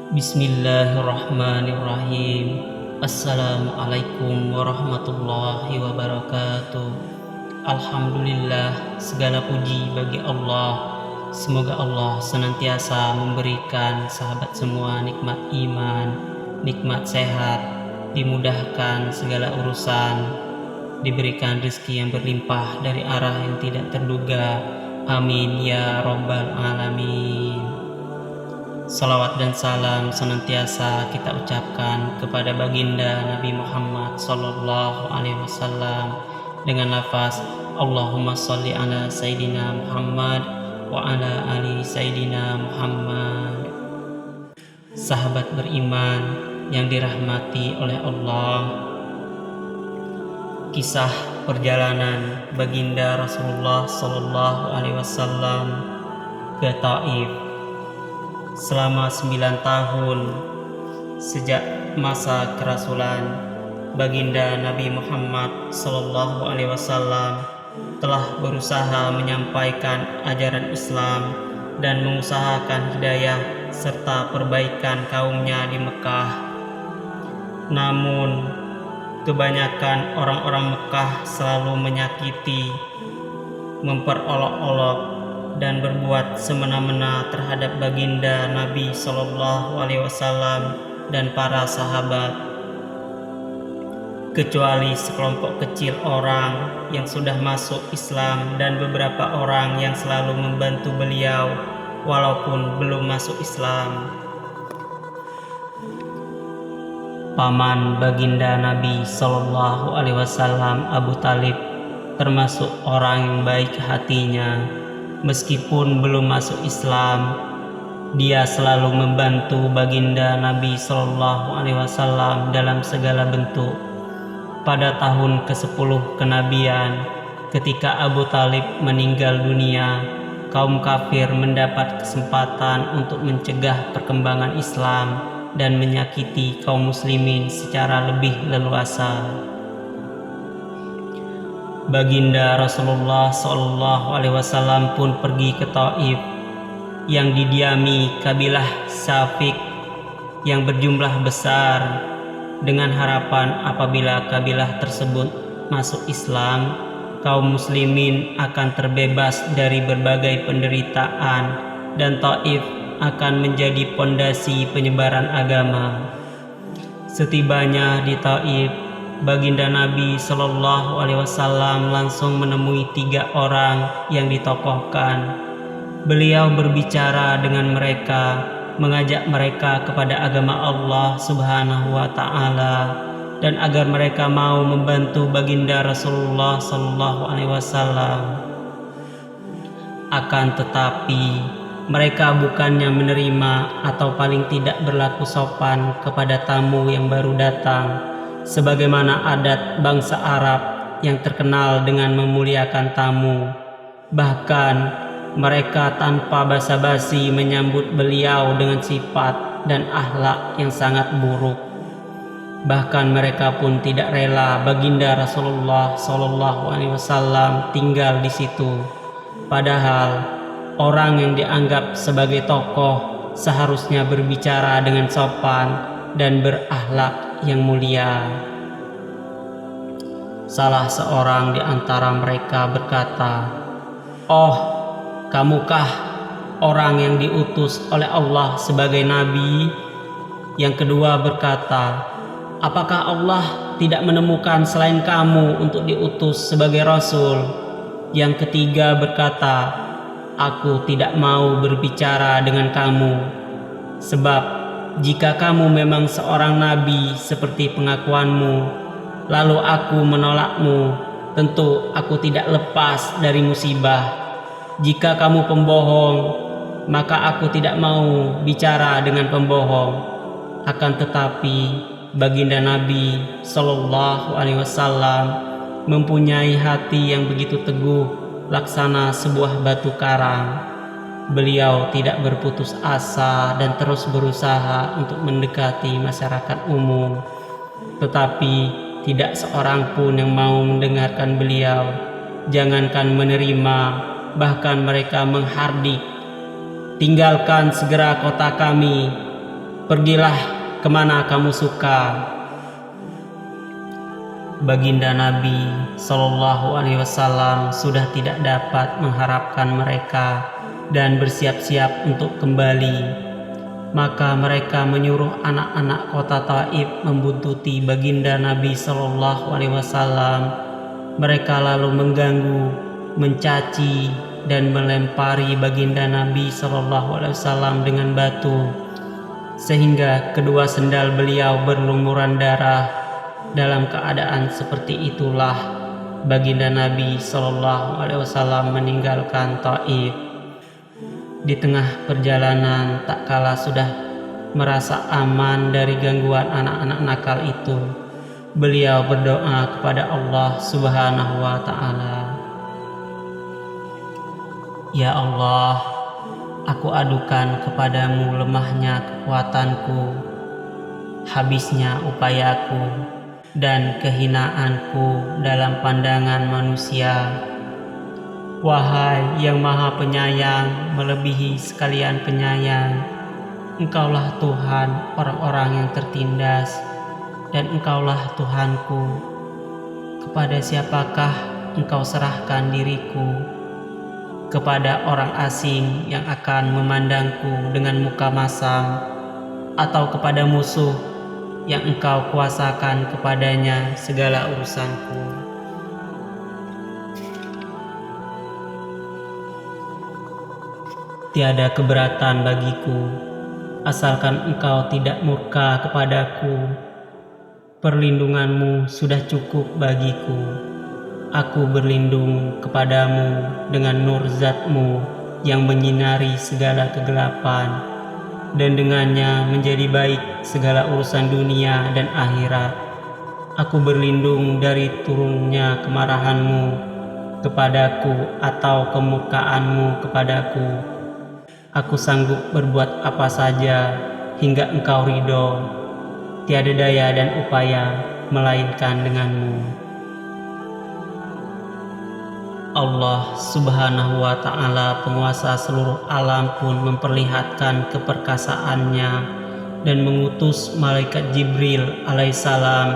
Bismillahirrahmanirrahim. Assalamualaikum warahmatullahi wabarakatuh. Alhamdulillah, segala puji bagi Allah. Semoga Allah senantiasa memberikan sahabat semua nikmat iman, nikmat sehat, dimudahkan segala urusan, diberikan rezeki yang berlimpah dari arah yang tidak terduga. Amin ya rabbal alamin. Salawat dan salam senantiasa kita ucapkan kepada baginda Nabi Muhammad Sallallahu Alaihi Wasallam dengan lafaz Allahumma sholli ala Sayyidina Muhammad wa ala ali Sayyidina Muhammad. Sahabat beriman yang dirahmati oleh Allah, kisah perjalanan baginda Rasulullah Sallallahu Alaihi Wasallam ke Taif. Selama 9 tahun sejak masa kerasulan, baginda Nabi Muhammad Sallallahu Alaihi Wasallam telah berusaha menyampaikan ajaran Islam dan mengusahakan hidayah serta perbaikan kaumnya di Mekah. Namun, kebanyakan orang-orang Mekah selalu menyakiti, memperolok-olok, dan berbuat semena-mena terhadap baginda Nabi Sallallahu Alaihi Wasallam dan para sahabat, kecuali sekelompok kecil orang yang sudah masuk Islam dan beberapa orang yang selalu membantu beliau walaupun belum masuk Islam. Paman baginda Nabi Sallallahu Alaihi Wasallam, Abu Talib, termasuk orang yang baik hatinya. Meskipun belum masuk Islam, dia selalu membantu baginda Nabi Sallallahu Alaihi Wasallam dalam segala bentuk. Pada tahun ke-10 kenabian, ketika Abu Talib meninggal dunia, kaum kafir mendapat kesempatan untuk mencegah perkembangan Islam dan menyakiti kaum muslimin secara lebih leluasa. Baginda Rasulullah Shallallahu Alaihi Wasallam pun pergi ke Taif yang didiami kabilah Syafiq yang berjumlah besar, dengan harapan apabila kabilah tersebut masuk Islam, kaum muslimin akan terbebas dari berbagai penderitaan dan Taif akan menjadi pondasi penyebaran agama. Setibanya di Taif, baginda Nabi Sallallahu Alaihi Wasallam langsung menemui 3 orang yang ditokohkan. Beliau berbicara dengan mereka, mengajak mereka kepada agama Allah Subhanahu wa Ta'ala, dan agar mereka mau membantu baginda Rasulullah Sallallahu Alaihi Wasallam. Akan tetapi mereka bukannya menerima atau paling tidak berlaku sopan kepada tamu yang baru datang, sebagaimana adat bangsa Arab yang terkenal dengan memuliakan tamu. Bahkan mereka tanpa basa-basi menyambut beliau dengan sifat dan akhlak yang sangat buruk. Bahkan mereka pun tidak rela baginda Rasulullah Sallallahu Alaihi Wasallam tinggal di situ. Padahal orang yang dianggap sebagai tokoh seharusnya berbicara dengan sopan dan berakhlak yang mulia. Salah seorang di antara mereka berkata, "Oh, kamukah orang yang diutus oleh Allah sebagai nabi?" Yang kedua berkata, "Apakah Allah tidak menemukan selain kamu untuk diutus sebagai rasul?" Yang ketiga berkata, "Aku tidak mau berbicara dengan kamu, sebab jika kamu memang seorang nabi seperti pengakuanmu, lalu aku menolakmu, tentu aku tidak lepas dari musibah. Jika kamu pembohong, maka aku tidak mau bicara dengan pembohong." Akan tetapi baginda Nabi Sallallahu Alaihi Wasallam mempunyai hati yang begitu teguh, laksana sebuah batu karang. Beliau tidak berputus asa dan terus berusaha untuk mendekati masyarakat umum. Tetapi tidak seorang pun yang mau mendengarkan beliau. Jangankan menerima, bahkan mereka menghardik, "Tinggalkan segera kota kami. pergilah kemana kamu suka. Baginda Nabi Shallallahu Alaihi Wasallam sudah tidak dapat mengharapkan mereka dan bersiap-siap untuk kembali. Maka mereka menyuruh anak-anak kota Taif membuntuti baginda Nabi Shallallahu Alaihi Wasallam. Mereka lalu mengganggu, mencaci, dan melempari baginda Nabi Shallallahu Alaihi Wasallam dengan batu, sehingga kedua sendal beliau berlumuran darah. Dalam keadaan seperti itulah baginda Nabi Shallallahu Alaihi Wasallam meninggalkan Taif. Di tengah perjalanan, tak kala sudah merasa aman dari gangguan anak-anak nakal itu, beliau berdoa kepada Allah Subhanahu wa Ta'ala. Ya Allah, aku adukan kepadamu lemahnya kekuatanku, habisnya upayaku, dan kehinaanku dalam pandangan manusia. Wahai yang maha penyayang melebihi sekalian penyayang, Engkaulah Tuhan orang-orang yang tertindas, dan Engkaulah Tuhanku. Kepada siapakah Engkau serahkan diriku? Kepada orang asing yang akan memandangku dengan muka masam, atau kepada musuh yang Engkau kuasakan kepadanya segala urusanku? Tiada keberatan bagiku, asalkan Engkau tidak murka kepadaku. Perlindunganmu sudah cukup bagiku. Aku berlindung kepadamu dengan nur Zat-Mu yang menyinari segala kegelapan, dan dengannya menjadi baik segala urusan dunia dan akhirat. Aku berlindung dari turunnya kemarahan-Mu kepadaku atau kemurkaan-Mu kepadaku. Aku sanggup berbuat apa saja hingga Engkau ridho. Tiada daya dan upaya melainkan dengan-Mu. Allah Subhanahu wa Ta'ala, penguasa seluruh alam, pun memperlihatkan keperkasaannya dan mengutus malaikat Jibril alaihissalam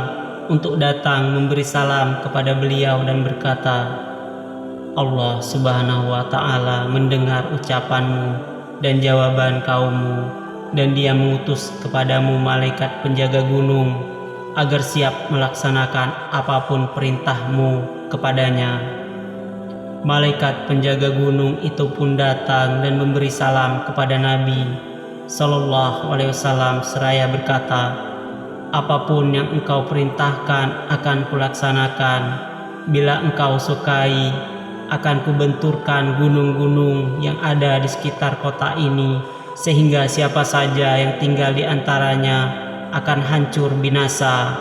untuk datang memberi salam kepada beliau dan berkata, Allah Subhanahu wa Ta'ala mendengar ucapanmu dan jawaban kaummu, dan Dia mengutus kepadamu malaikat penjaga gunung agar siap melaksanakan apapun perintahmu kepadanya. Malaikat penjaga gunung itu pun datang dan memberi salam kepada Nabi Shallallahu Alaihi Wasallam seraya berkata, apapun yang Engkau perintahkan akan kulaksanakan. Bila Engkau sukai, akan kubenturkan gunung-gunung yang ada di sekitar kota ini, sehingga siapa saja yang tinggal di antaranya akan hancur binasa,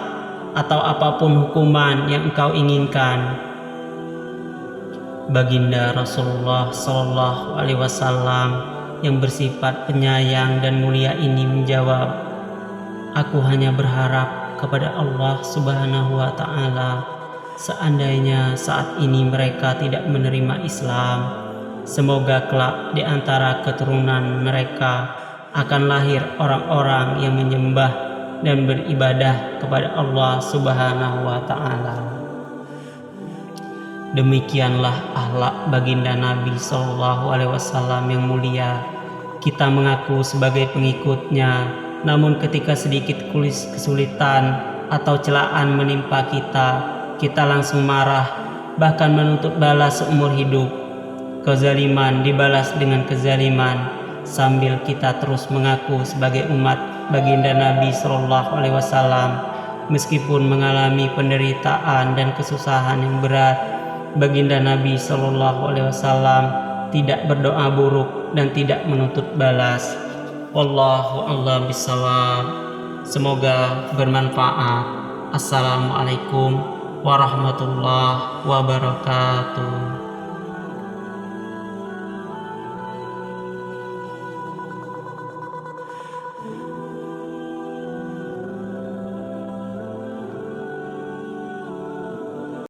atau apapun hukuman yang Engkau inginkan. Baginda Rasulullah Shallallahu Alaihi Wasallam yang bersifat penyayang dan mulia ini menjawab, aku hanya berharap kepada Allah Subhanahu wa Ta'ala, seandainya saat ini mereka tidak menerima Islam, semoga kelak di antara keturunan mereka akan lahir orang-orang yang menyembah dan beribadah kepada Allah Subhanahu wa Ta'ala. Demikianlah akhlak baginda Nabi Shallallahu Alaihi Wasallam yang mulia. Kita mengaku sebagai pengikutnya, namun ketika sedikit kesulitan atau celaan menimpa kita langsung marah, bahkan menuntut balas seumur hidup. Kezaliman dibalas dengan kezaliman, sambil kita terus mengaku sebagai umat baginda Nabi Shallallahu Alaihi Wasallam. Meskipun mengalami penderitaan dan kesusahan yang berat, baginda Nabi Shallallahu Alaihi Wasallam tidak berdoa buruk dan tidak menuntut balas. Wallahu a'lam bishawab. Semoga bermanfaat. Assalamualaikum warahmatullahi wabarakatuh.